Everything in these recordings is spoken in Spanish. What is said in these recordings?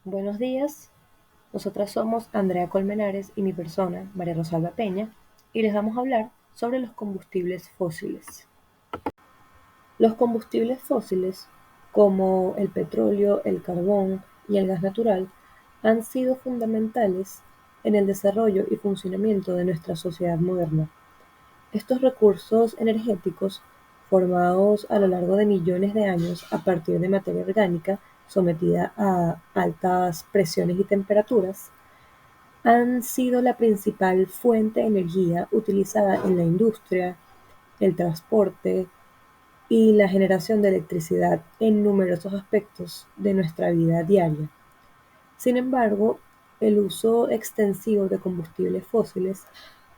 Buenos días, nosotras somos Andrea Colmenares y mi persona, María Rosalba Peña, y les vamos a hablar sobre los combustibles fósiles. Los combustibles fósiles, como el petróleo, el carbón y el gas natural, han sido fundamentales en el desarrollo y funcionamiento de nuestra sociedad moderna. Estos recursos energéticos, formados a lo largo de millones de años a partir de materia orgánica sometida a altas presiones y temperaturas, han sido la principal fuente de energía utilizada en la industria, el transporte y la generación de electricidad en numerosos aspectos de nuestra vida diaria. Sin embargo, el uso extensivo de combustibles fósiles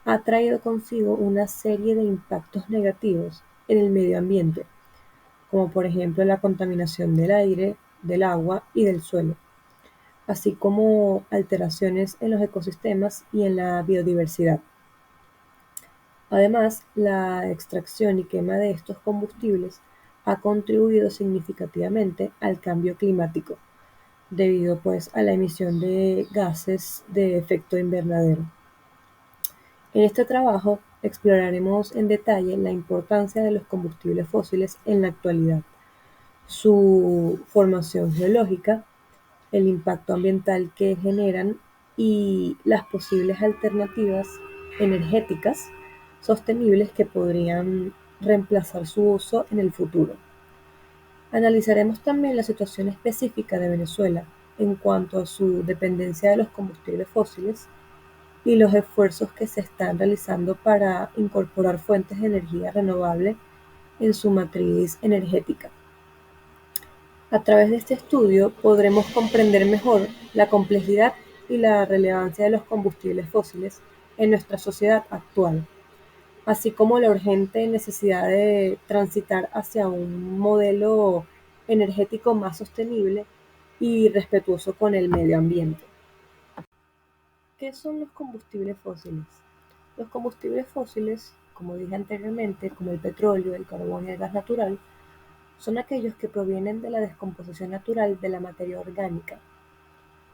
ha traído consigo una serie de impactos negativos en el medio ambiente, como por ejemplo la contaminación del aire, del agua y del suelo, así como alteraciones en los ecosistemas y en la biodiversidad. Además, la extracción y quema de estos combustibles ha contribuido significativamente al cambio climático, debido pues a la emisión de gases de efecto invernadero. En este trabajo exploraremos en detalle la importancia de los combustibles fósiles en la actualidad, su formación geológica, el impacto ambiental que generan y las posibles alternativas energéticas sostenibles que podrían reemplazar su uso en el futuro. Analizaremos también la situación específica de Venezuela en cuanto a su dependencia de los combustibles fósiles y los esfuerzos que se están realizando para incorporar fuentes de energía renovable en su matriz energética. A través de este estudio podremos comprender mejor la complejidad y la relevancia de los combustibles fósiles en nuestra sociedad actual, así como la urgente necesidad de transitar hacia un modelo energético más sostenible y respetuoso con el medio ambiente. ¿Qué son los combustibles fósiles? Los combustibles fósiles, como dije anteriormente, como el petróleo, el carbón y el gas natural, son aquellos que provienen de la descomposición natural de la materia orgánica,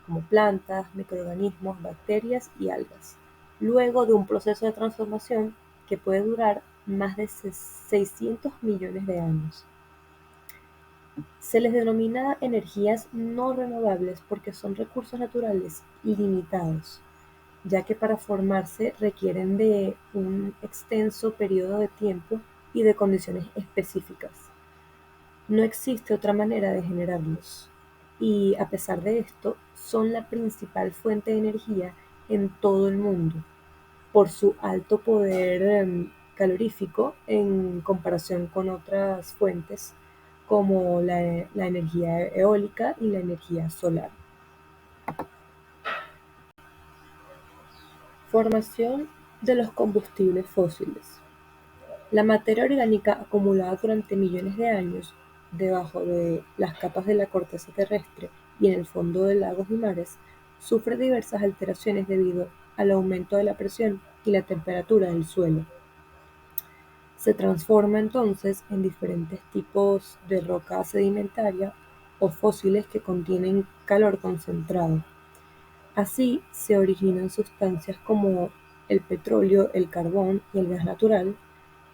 como plantas, microorganismos, bacterias y algas, luego de un proceso de transformación que puede durar más de 600 millones de años. Se les denomina energías no renovables porque son recursos naturales limitados, ya que para formarse requieren de un extenso periodo de tiempo y de condiciones específicas. No existe otra manera de generarlos, y a pesar de esto, son la principal fuente de energía en todo el mundo, por su alto poder calorífico en comparación con otras fuentes como la energía eólica y la energía solar. Formación de los combustibles fósiles. La materia orgánica acumulada durante millones de años debajo de las capas de la corteza terrestre y en el fondo de lagos y mares sufre diversas alteraciones debido al aumento de la presión y la temperatura del suelo. Se transforma entonces en diferentes tipos de roca sedimentaria o fósiles que contienen calor concentrado. Así se originan sustancias como el petróleo, el carbón y el gas natural,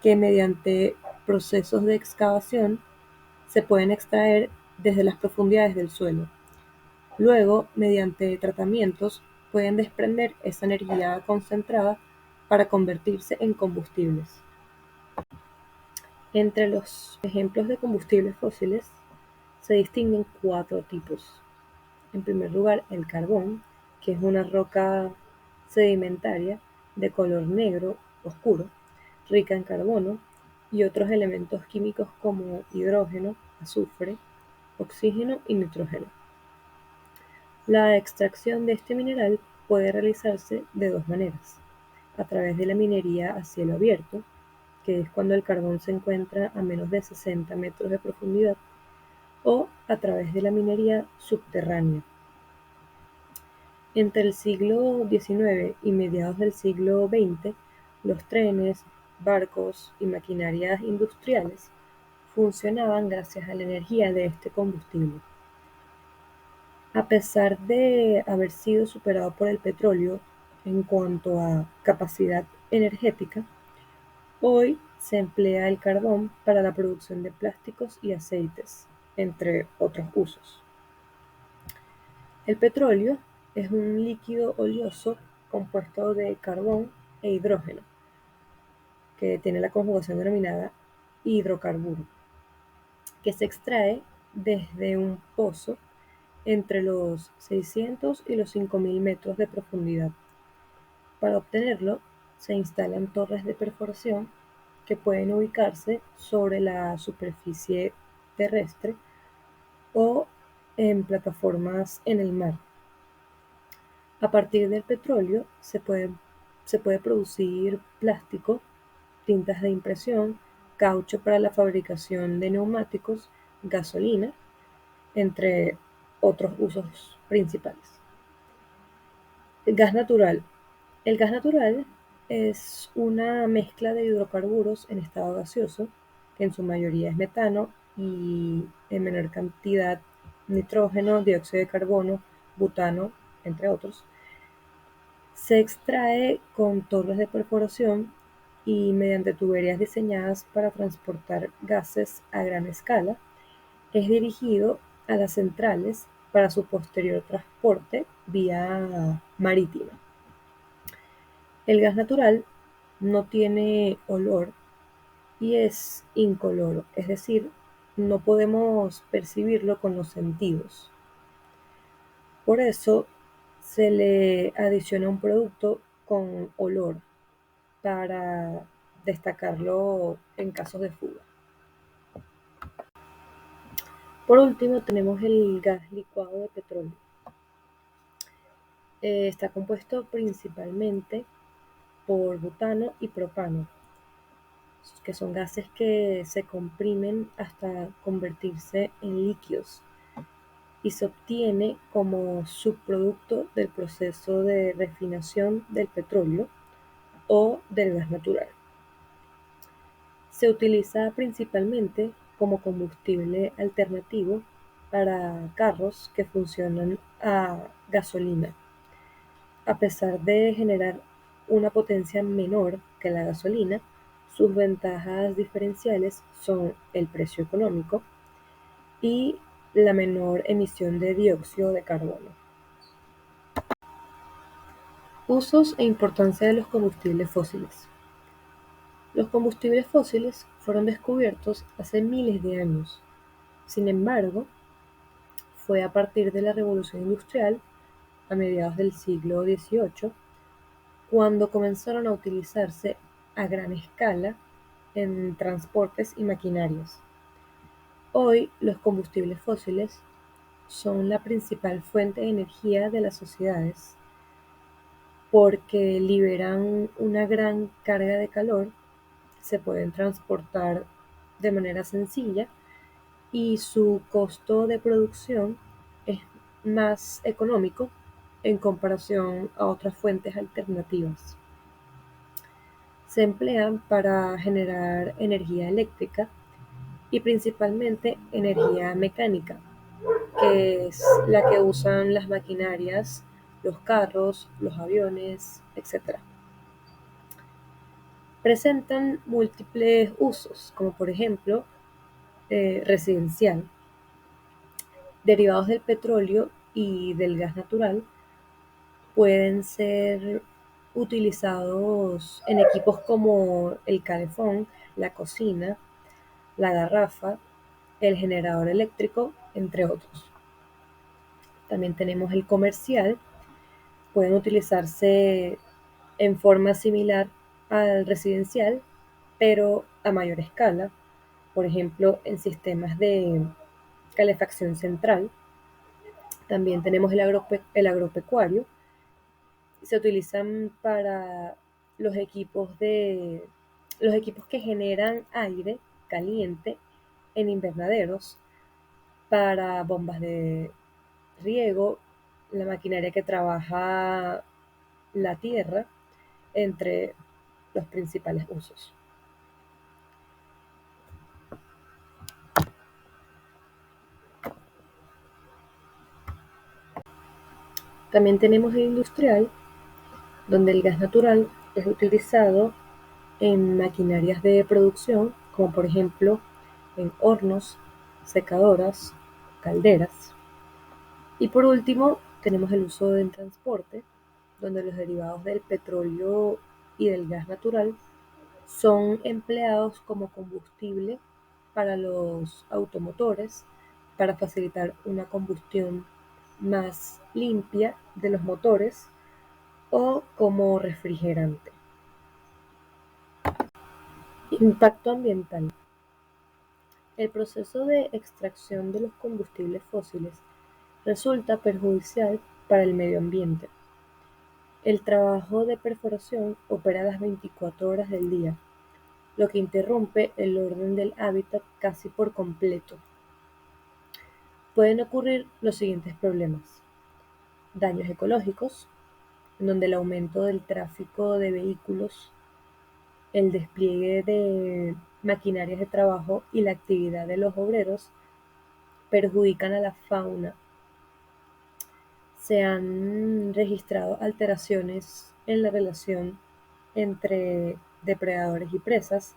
que mediante procesos de excavación se pueden extraer desde las profundidades del suelo. Luego, mediante tratamientos, pueden desprender esa energía concentrada para convertirse en combustibles. Entre los ejemplos de combustibles fósiles se distinguen cuatro tipos. En primer lugar, el carbón, que es una roca sedimentaria de color negro oscuro, rica en carbono y otros elementos químicos como hidrógeno, azufre, oxígeno y nitrógeno. La extracción de este mineral puede realizarse de dos maneras: a través de la minería a cielo abierto, que es cuando el carbón se encuentra a menos de 60 metros de profundidad, o a través de la minería subterránea. Entre el siglo XIX y mediados del siglo XX, los trenes, barcos y maquinarias industriales funcionaban gracias a la energía de este combustible. A pesar de haber sido superado por el petróleo en cuanto a capacidad energética, hoy se emplea el carbón para la producción de plásticos y aceites, entre otros usos. El petróleo es un líquido oleoso compuesto de carbón e hidrógeno, que tiene la conjugación denominada hidrocarburo, que se extrae desde un pozo entre los 600 y los 5000 metros de profundidad. Para obtenerlo, se instalan torres de perforación que pueden ubicarse sobre la superficie terrestre o en plataformas en el mar. A partir del petróleo se puede producir plástico, tintas de impresión, caucho para la fabricación de neumáticos, gasolina, entre otros usos principales. El gas natural. El gas natural es una mezcla de hidrocarburos en estado gaseoso, que en su mayoría es metano y en menor cantidad nitrógeno, dióxido de carbono, butano, entre otros. Se extrae con torres de perforación y mediante tuberías diseñadas para transportar gases a gran escala. Es dirigido a las centrales para su posterior transporte vía marítima. El gas natural no tiene olor y es incoloro, es decir, no podemos percibirlo con los sentidos. Por eso se le adiciona un producto con olor para destacarlo en casos de fuga. Por último, tenemos el gas licuado de petróleo. Está compuesto principalmente por butano y propano, que son gases que se comprimen hasta convertirse en líquidos y se obtiene como subproducto del proceso de refinación del petróleo o del gas natural. Se utiliza principalmente como combustible alternativo para carros que funcionan a gasolina. A pesar de generar una potencia menor que la gasolina, sus ventajas diferenciales son el precio económico y la menor emisión de dióxido de carbono. Usos e importancia de los combustibles fósiles. Los combustibles fósiles fueron descubiertos hace miles de años. Sin embargo, fue a partir de la Revolución Industrial, a mediados del siglo XVIII, cuando comenzaron a utilizarse a gran escala en transportes y maquinarias. Hoy, los combustibles fósiles son la principal fuente de energía de las sociedades porque liberan una gran carga de calor, se pueden transportar de manera sencilla y su costo de producción es más económico en comparación a otras fuentes alternativas. Se emplean para generar energía eléctrica y principalmente energía mecánica, que es la que usan las maquinarias, los carros, los aviones, etc. Presentan múltiples usos, como por ejemplo residencial. Derivados del petróleo y del gas natural pueden ser utilizados en equipos como el calefón, la cocina, la garrafa, el generador eléctrico, entre otros. También tenemos el comercial, pueden utilizarse en forma similar al residencial, pero a mayor escala, por ejemplo, en sistemas de calefacción central. También tenemos el agropecuario, se utilizan para los los equipos que generan aire caliente en invernaderos, para bombas de riego, la maquinaria que trabaja la tierra, entre los principales usos. También tenemos el industrial, donde el gas natural es utilizado en maquinarias de producción, como por ejemplo en hornos, secadoras, calderas. Y por último, tenemos el uso en transporte, donde los derivados del petróleo y del gas natural son empleados como combustible para los automotores, para facilitar una combustión más limpia de los motores o como refrigerante. Impacto ambiental. El proceso de extracción de los combustibles fósiles resulta perjudicial para el medio ambiente. El trabajo de perforación opera las 24 horas del día, lo que interrumpe el orden del hábitat casi por completo. Pueden ocurrir los siguientes problemas: daños ecológicos, en donde el aumento del tráfico de vehículos, el despliegue de maquinarias de trabajo y la actividad de los obreros perjudican a la fauna. Se han registrado alteraciones en la relación entre depredadores y presas,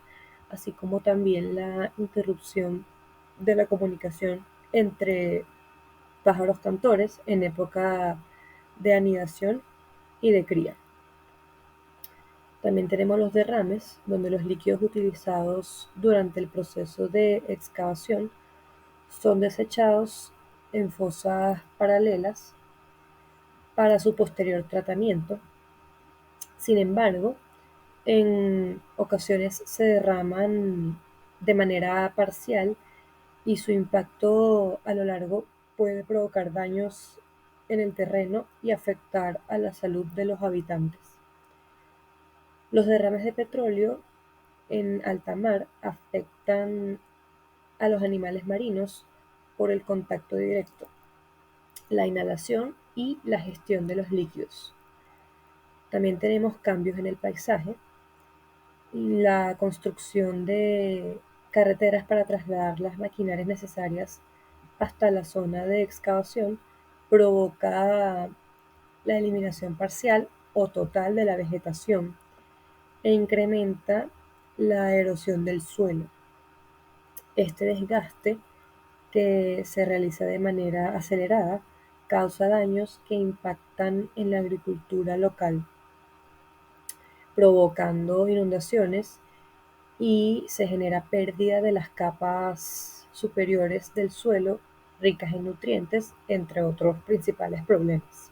así como también la interrupción de la comunicación entre pájaros cantores en época de anidación y de cría. También tenemos los derrames, donde los líquidos utilizados durante el proceso de excavación son desechados en fosas paralelas para su posterior tratamiento. Sin embargo, en ocasiones se derraman de manera parcial y su impacto a lo largo puede provocar daños en el terreno y afectar a la salud de los habitantes. Los derrames de petróleo en alta mar afectan a los animales marinos por el contacto directo, la inhalación y la gestión de los líquidos. También tenemos cambios en el paisaje, la construcción de carreteras para trasladar las maquinarias necesarias hasta la zona de excavación provoca la eliminación parcial o total de la vegetación e incrementa la erosión del suelo. Este desgaste, que se realiza de manera acelerada, causa daños que impactan en la agricultura local, provocando inundaciones y se genera pérdida de las capas superiores del suelo ricas en nutrientes, entre otros principales problemas.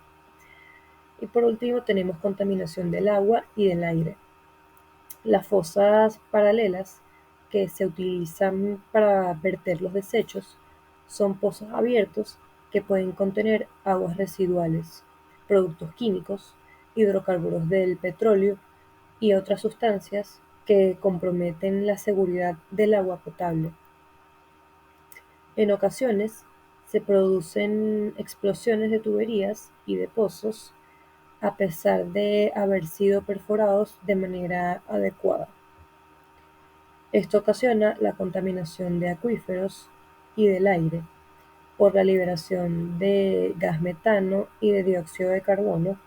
Y por último tenemos contaminación del agua y del aire. Las fosas paralelas que se utilizan para verter los desechos son pozos abiertos que pueden contener aguas residuales, productos químicos, hidrocarburos del petróleo y otras sustancias que comprometen la seguridad del agua potable. En ocasiones se producen explosiones de tuberías y de pozos a pesar de haber sido perforados de manera adecuada. Esto ocasiona la contaminación de acuíferos y del aire por la liberación de gas metano y de dióxido de carbono,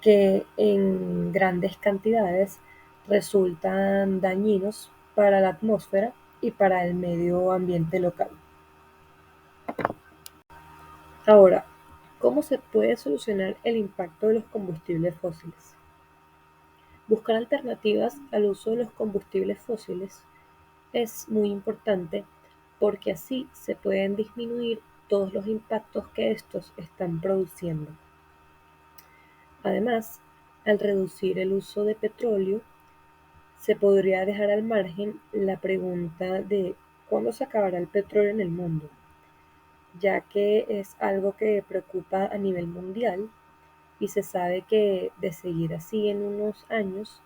que en grandes cantidades resultan dañinos para la atmósfera y para el medio ambiente local. Ahora, ¿cómo se puede solucionar el impacto de los combustibles fósiles? Buscar alternativas al uso de los combustibles fósiles es muy importante, porque así se pueden disminuir todos los impactos que estos están produciendo. Además, al reducir el uso de petróleo, se podría dejar al margen la pregunta de cuándo se acabará el petróleo en el mundo, ya que es algo que preocupa a nivel mundial y se sabe que de seguir así en unos años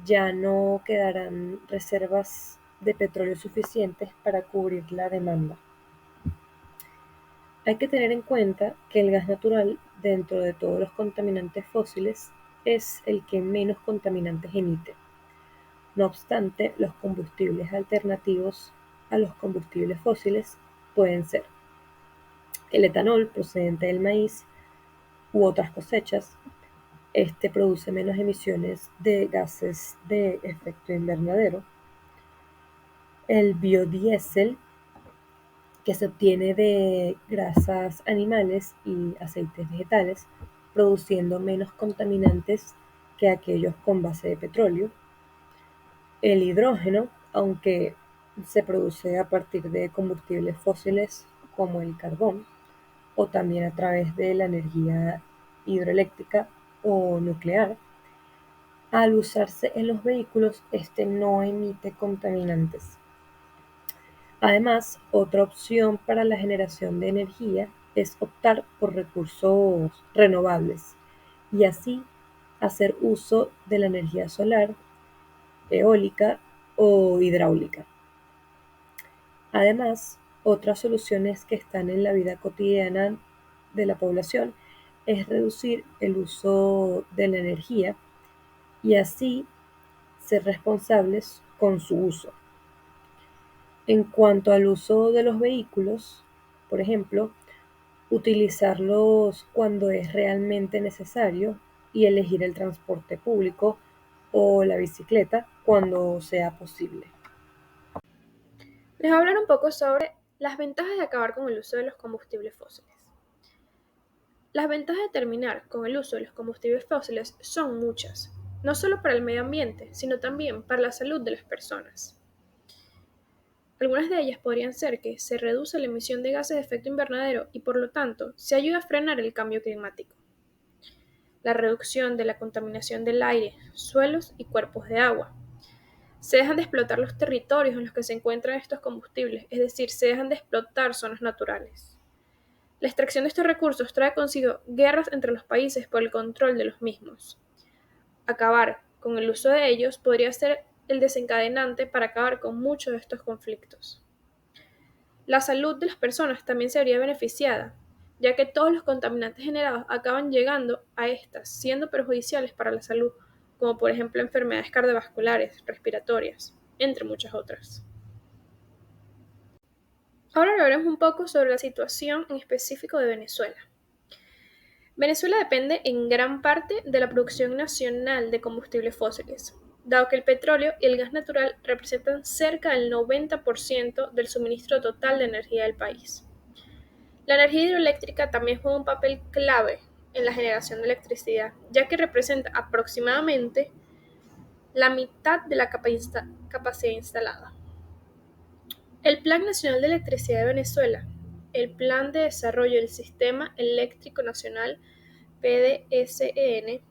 ya no quedarán reservas de petróleo suficientes para cubrir la demanda. Hay que tener en cuenta que el gas natural, dentro de todos los contaminantes fósiles, es el que menos contaminantes emite. No obstante, los combustibles alternativos a los combustibles fósiles pueden ser el etanol procedente del maíz, u otras cosechas, este produce menos emisiones de gases de efecto invernadero. El biodiesel, que se obtiene de grasas animales y aceites vegetales, produciendo menos contaminantes que aquellos con base de petróleo. El hidrógeno, aunque se produce a partir de combustibles fósiles como el carbón, o también a través de la energía hidroeléctrica o nuclear, al usarse en los vehículos, este no emite contaminantes. Además, otra opción para la generación de energía es optar por recursos renovables y así hacer uso de la energía solar, eólica o hidráulica. Además, otras soluciones que están en la vida cotidiana de la población es reducir el uso de la energía y así ser responsables con su uso. En cuanto al uso de los vehículos, por ejemplo, utilizarlos cuando es realmente necesario y elegir el transporte público o la bicicleta cuando sea posible. Les voy a hablar un poco sobre las ventajas de acabar con el uso de los combustibles fósiles. Las ventajas de terminar con el uso de los combustibles fósiles son muchas, no solo para el medio ambiente, sino también para la salud de las personas. Algunas de ellas podrían ser que se reduce la emisión de gases de efecto invernadero y por lo tanto se ayuda a frenar el cambio climático. La reducción de la contaminación del aire, suelos y cuerpos de agua. Se dejan de explotar los territorios en los que se encuentran estos combustibles, es decir, se dejan de explotar zonas naturales. La extracción de estos recursos trae consigo guerras entre los países por el control de los mismos. Acabar con el uso de ellos podría ser el desencadenante para acabar con muchos de estos conflictos. La salud de las personas también se vería beneficiada, ya que todos los contaminantes generados acaban llegando a estas, siendo perjudiciales para la salud, como por ejemplo enfermedades cardiovasculares, respiratorias, entre muchas otras. Ahora hablaremos un poco sobre la situación en específico de Venezuela. Venezuela depende en gran parte de la producción nacional de combustibles fósiles, dado que el petróleo y el gas natural representan cerca del 90% del suministro total de energía del país. La energía hidroeléctrica también juega un papel clave en la generación de electricidad, ya que representa aproximadamente la mitad de la capacidad instalada. El Plan Nacional de Electricidad de Venezuela, el Plan de Desarrollo del Sistema Eléctrico Nacional PDSEN,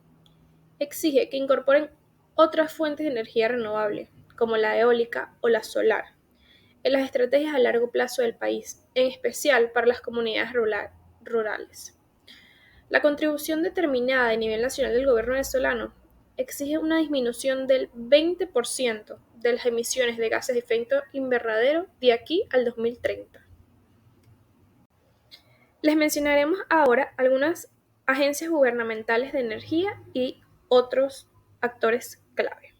exige que incorporen otras fuentes de energía renovable, como la eólica o la solar, en las estrategias a largo plazo del país, en especial para las comunidades rurales. La contribución determinada a nivel nacional del gobierno venezolano exige una disminución del 20% de las emisiones de gases de efecto invernadero de aquí al 2030. Les mencionaremos ahora algunas agencias gubernamentales de energía y otros actores clave.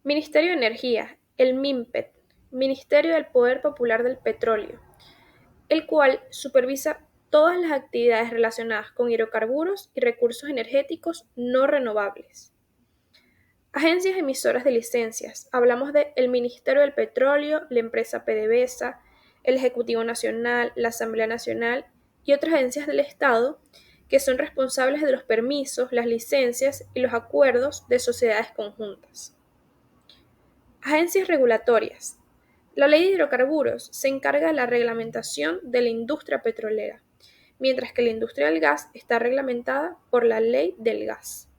Ministerio de Energía, el MINPET, Ministerio del Poder Popular del Petróleo, el cual supervisa todas las actividades relacionadas con hidrocarburos y recursos energéticos no renovables. Agencias emisoras de licencias. Hablamos del Ministerio del Petróleo, la empresa PDVSA, el Ejecutivo Nacional, la Asamblea Nacional y otras agencias del Estado que son responsables de los permisos, las licencias y los acuerdos de sociedades conjuntas. Agencias regulatorias. La Ley de Hidrocarburos se encarga de la reglamentación de la industria petrolera, mientras que la industria del gas está reglamentada por la Ley del Gas.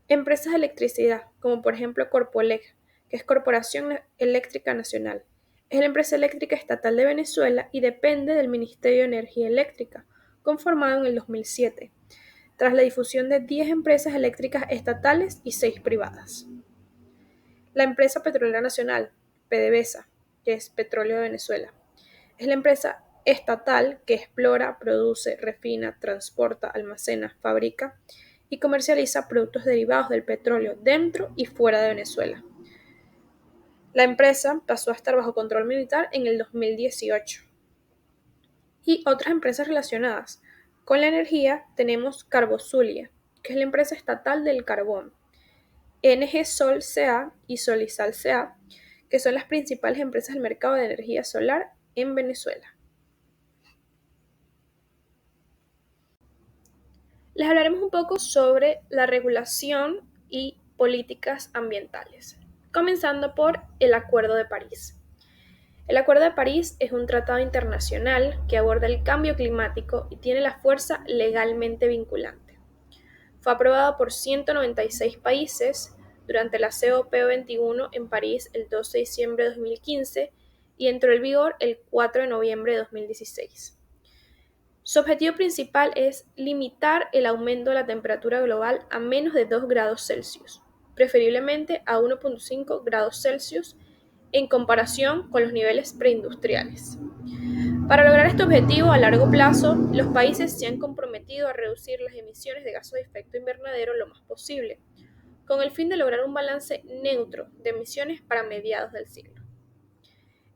Empresas de electricidad, como por ejemplo Corpoelec, que es Corporación Eléctrica Nacional. Es la empresa eléctrica estatal de Venezuela y depende del Ministerio de Energía Eléctrica, conformado en el 2007, tras la difusión de 10 empresas eléctricas estatales y 6 privadas. La empresa petrolera nacional, PDVSA, que es Petróleo de Venezuela, es la empresa estatal que explora, produce, refina, transporta, almacena, fabrica y comercializa productos derivados del petróleo dentro y fuera de Venezuela. La empresa pasó a estar bajo control militar en el 2018. Y otras empresas relacionadas, Con la energía tenemos Carbozulia, que es la empresa estatal del carbón, NG Sol CA y Solizal CA, que son las principales empresas del mercado de energía solar en Venezuela. Les hablaremos un poco sobre la regulación y políticas ambientales, comenzando por el Acuerdo de París. El Acuerdo de París es un tratado internacional que aborda el cambio climático y tiene la fuerza legalmente vinculante. Fue aprobado por 196 países durante la COP21 en París el 12 de diciembre de 2015 y entró en vigor el 4 de noviembre de 2016. Su objetivo principal es limitar el aumento de la temperatura global a menos de 2 grados Celsius, preferiblemente a 1,5 grados Celsius en comparación con los niveles preindustriales. Para lograr este objetivo a largo plazo, los países se han comprometido a reducir las emisiones de gases de efecto invernadero lo más posible, con el fin de lograr un balance neutro de emisiones para mediados del siglo.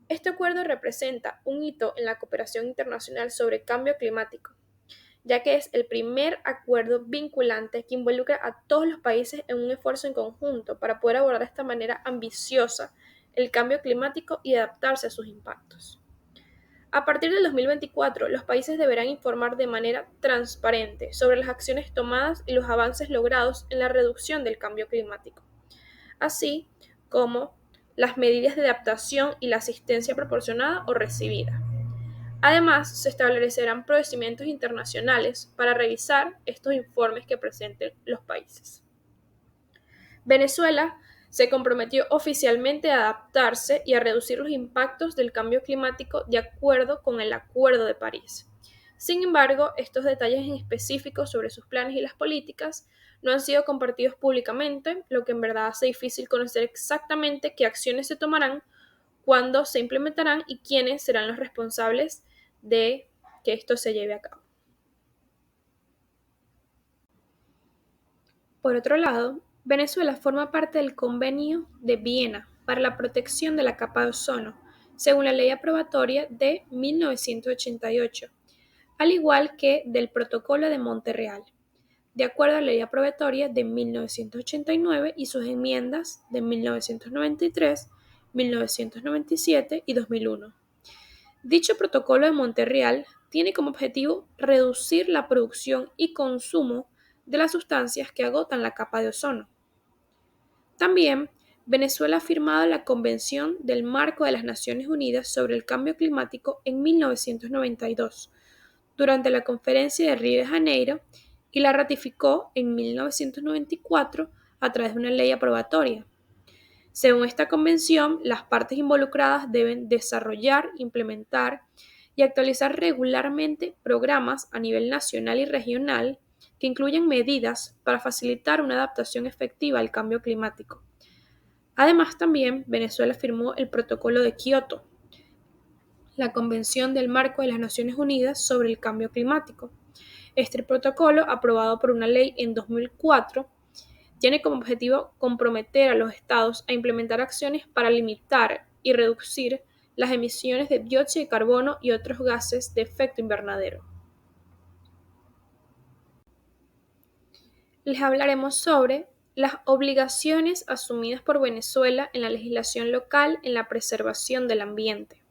Este acuerdo representa un hito en la cooperación internacional sobre cambio climático, ya que es el primer acuerdo vinculante que involucra a todos los países en un esfuerzo en conjunto para poder abordar de esta manera ambiciosa el cambio climático y adaptarse a sus impactos. A partir del 2024, los países deberán informar de manera transparente sobre las acciones tomadas y los avances logrados en la reducción del cambio climático, así como las medidas de adaptación y la asistencia proporcionada o recibida. Además, se establecerán procedimientos internacionales para revisar estos informes que presenten los países. Venezuela se comprometió oficialmente a adaptarse y a reducir los impactos del cambio climático de acuerdo con el Acuerdo de París. Sin embargo, estos detalles en específico sobre sus planes y las políticas no han sido compartidos públicamente, lo que en verdad hace difícil conocer exactamente qué acciones se tomarán, cuándo se implementarán y quiénes serán los responsables de que esto se lleve a cabo. Por otro lado, Venezuela forma parte del Convenio de Viena para la protección de la capa de ozono, según la Ley Aprobatoria de 1988, al igual que del Protocolo de Montreal, de acuerdo a la Ley Aprobatoria de 1989 y sus enmiendas de 1993, 1997 y 2001. Dicho Protocolo de Montreal tiene como objetivo reducir la producción y consumo de las sustancias que agotan la capa de ozono. También, Venezuela ha firmado la Convención del Marco de las Naciones Unidas sobre el Cambio Climático en 1992, durante la Conferencia de Río de Janeiro, y la ratificó en 1994 a través de una ley aprobatoria. Según esta convención, las partes involucradas deben desarrollar, implementar y actualizar regularmente programas a nivel nacional y regional que incluyen medidas para facilitar una adaptación efectiva al cambio climático. Además, también Venezuela firmó el Protocolo de Kioto, la Convención del Marco de las Naciones Unidas sobre el Cambio Climático. Este protocolo, aprobado por una ley en 2004, tiene como objetivo comprometer a los estados a implementar acciones para limitar y reducir las emisiones de dióxido de carbono y otros gases de efecto invernadero. Les hablaremos sobre las obligaciones asumidas por Venezuela en la legislación local en la preservación del ambiente.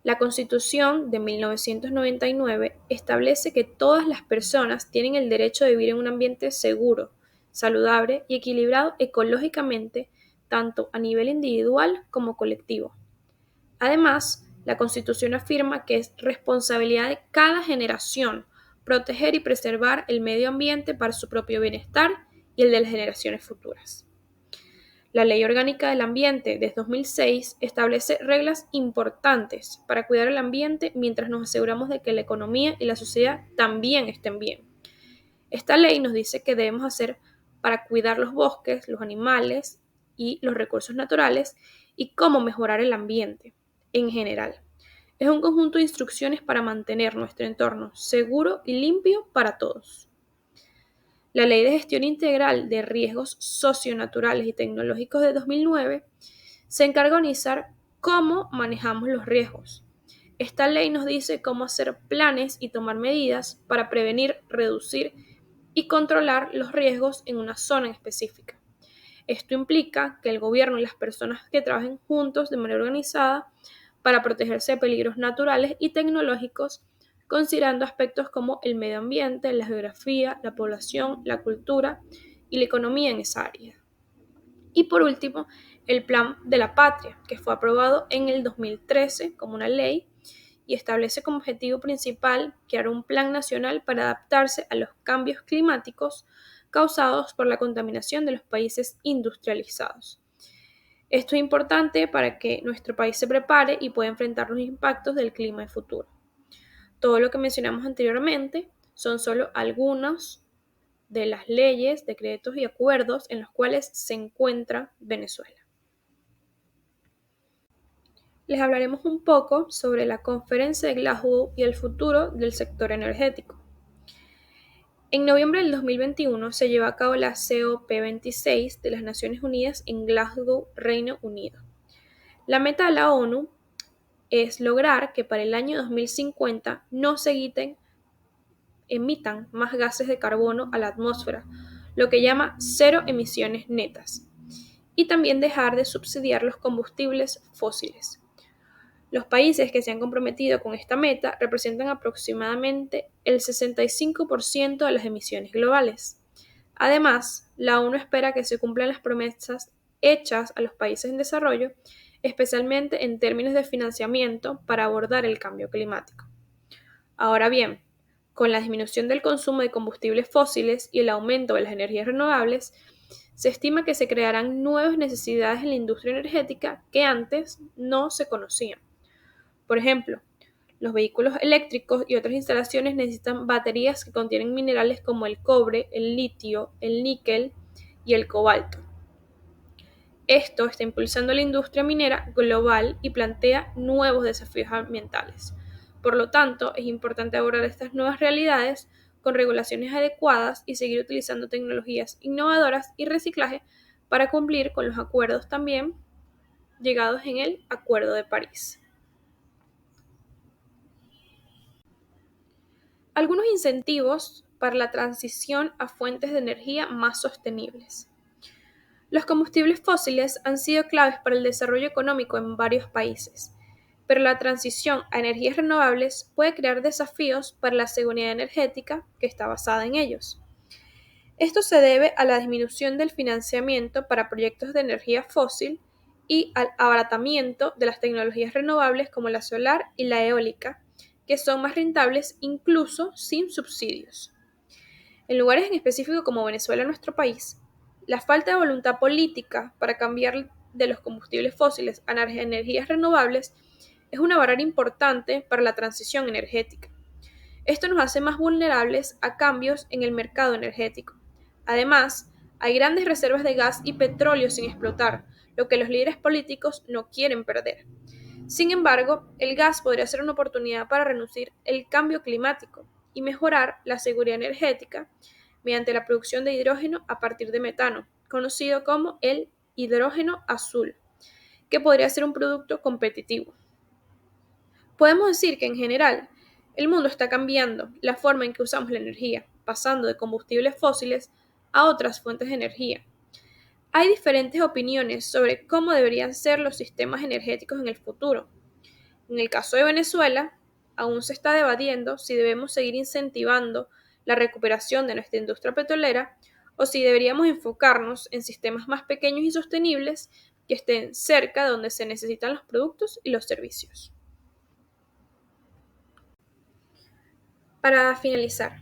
La Constitución de 1999 establece que todas las personas tienen el derecho de vivir en un ambiente seguro, saludable y equilibrado ecológicamente, tanto a nivel individual como colectivo. Además, la Constitución afirma que es responsabilidad de cada generación proteger y preservar el medio ambiente para su propio bienestar y el de las generaciones futuras. La Ley Orgánica del Ambiente de 2006 establece reglas importantes para cuidar el ambiente mientras nos aseguramos de que la economía y la sociedad también estén bien. Esta ley nos dice qué debemos hacer para cuidar los bosques, los animales y los recursos naturales y cómo mejorar el ambiente en general. Es un conjunto de instrucciones para mantener nuestro entorno seguro y limpio para todos. La Ley de Gestión Integral de Riesgos Socionaturales y Tecnológicos de 2009 se encarga de organizar cómo manejamos los riesgos. Esta ley nos dice cómo hacer planes y tomar medidas para prevenir, reducir y controlar los riesgos en una zona en específica. Esto implica que el gobierno y las personas que trabajen juntos de manera organizada para protegerse de peligros naturales y tecnológicos, considerando aspectos como el medio ambiente, la geografía, la población, la cultura y la economía en esa área. Y por último, el Plan de la Patria, que fue aprobado en el 2013 como una ley y establece como objetivo principal crear un plan nacional para adaptarse a los cambios climáticos causados por la contaminación de los países industrializados. Esto es importante para que nuestro país se prepare y pueda enfrentar los impactos del clima en futuro. Todo lo que mencionamos anteriormente son solo algunos de las leyes, decretos y acuerdos en los cuales se encuentra Venezuela. Les hablaremos un poco sobre la Conferencia de Glasgow y el futuro del sector energético. En noviembre del 2021 se llevó a cabo la COP26 de las Naciones Unidas en Glasgow, Reino Unido. La meta de la ONU es lograr que para el año 2050 no se emitan más gases de carbono a la atmósfera, lo que llama cero emisiones netas, y también dejar de subsidiar los combustibles fósiles. Los países que se han comprometido con esta meta representan aproximadamente el 65% de las emisiones globales. Además, la ONU espera que se cumplan las promesas hechas a los países en desarrollo, especialmente en términos de financiamiento para abordar el cambio climático. Ahora bien, con la disminución del consumo de combustibles fósiles y el aumento de las energías renovables, se estima que se crearán nuevas necesidades en la industria energética que antes no se conocían. Por ejemplo, los vehículos eléctricos y otras instalaciones necesitan baterías que contienen minerales como el cobre, el litio, el níquel y el cobalto. Esto está impulsando la industria minera global y plantea nuevos desafíos ambientales. Por lo tanto, es importante abordar estas nuevas realidades con regulaciones adecuadas y seguir utilizando tecnologías innovadoras y reciclaje para cumplir con los acuerdos también llegados en el Acuerdo de París. Algunos incentivos para la transición a fuentes de energía más sostenibles. Los combustibles fósiles han sido claves para el desarrollo económico en varios países, pero la transición a energías renovables puede crear desafíos para la seguridad energética que está basada en ellos. Esto se debe a la disminución del financiamiento para proyectos de energía fósil y al abaratamiento de las tecnologías renovables como la solar y la eólica, que son más rentables incluso sin subsidios. En lugares en específico como Venezuela, nuestro país, la falta de voluntad política para cambiar de los combustibles fósiles a energías renovables es una barrera importante para la transición energética. Esto nos hace más vulnerables a cambios en el mercado energético. Además, hay grandes reservas de gas y petróleo sin explotar, lo que los líderes políticos no quieren perder. Sin embargo, el gas podría ser una oportunidad para reducir el cambio climático y mejorar la seguridad energética mediante la producción de hidrógeno a partir de metano, conocido como el hidrógeno azul, que podría ser un producto competitivo. Podemos decir que en general, el mundo está cambiando la forma en que usamos la energía, pasando de combustibles fósiles a otras fuentes de energía. Hay diferentes opiniones sobre cómo deberían ser los sistemas energéticos en el futuro. En el caso de Venezuela, aún se está debatiendo si debemos seguir incentivando la recuperación de nuestra industria petrolera o si deberíamos enfocarnos en sistemas más pequeños y sostenibles que estén cerca de donde se necesitan los productos y los servicios. Para finalizar,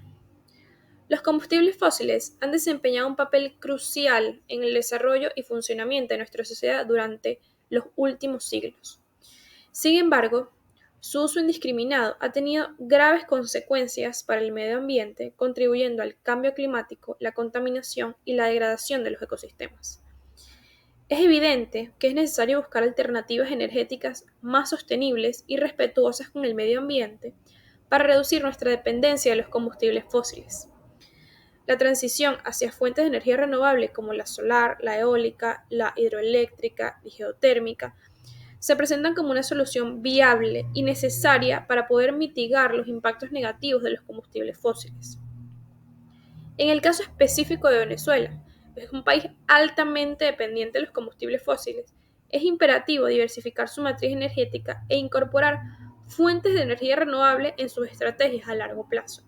los combustibles fósiles han desempeñado un papel crucial en el desarrollo y funcionamiento de nuestra sociedad durante los últimos siglos. Sin embargo, su uso indiscriminado ha tenido graves consecuencias para el medio ambiente, contribuyendo al cambio climático, la contaminación y la degradación de los ecosistemas. Es evidente que es necesario buscar alternativas energéticas más sostenibles y respetuosas con el medio ambiente para reducir nuestra dependencia de los combustibles fósiles. La transición hacia fuentes de energía renovable como la solar, la eólica, la hidroeléctrica y geotérmica se presentan como una solución viable y necesaria para poder mitigar los impactos negativos de los combustibles fósiles. En el caso específico de Venezuela, es un país altamente dependiente de los combustibles fósiles. Es imperativo diversificar su matriz energética e incorporar fuentes de energía renovable en sus estrategias a largo plazo.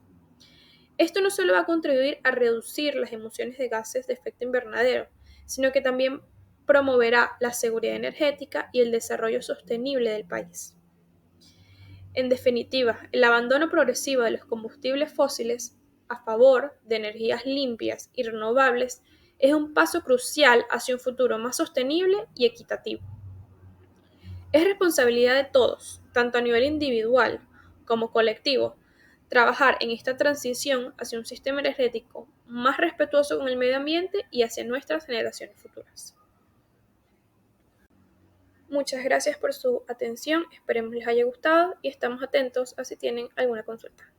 Esto no solo va a contribuir a reducir las emisiones de gases de efecto invernadero, sino que también promoverá la seguridad energética y el desarrollo sostenible del país. En definitiva, el abandono progresivo de los combustibles fósiles a favor de energías limpias y renovables es un paso crucial hacia un futuro más sostenible y equitativo. Es responsabilidad de todos, tanto a nivel individual como colectivo, trabajar en esta transición hacia un sistema energético más respetuoso con el medio ambiente y hacia nuestras generaciones futuras. Muchas gracias por su atención, esperemos les haya gustado y estamos atentos a si tienen alguna consulta.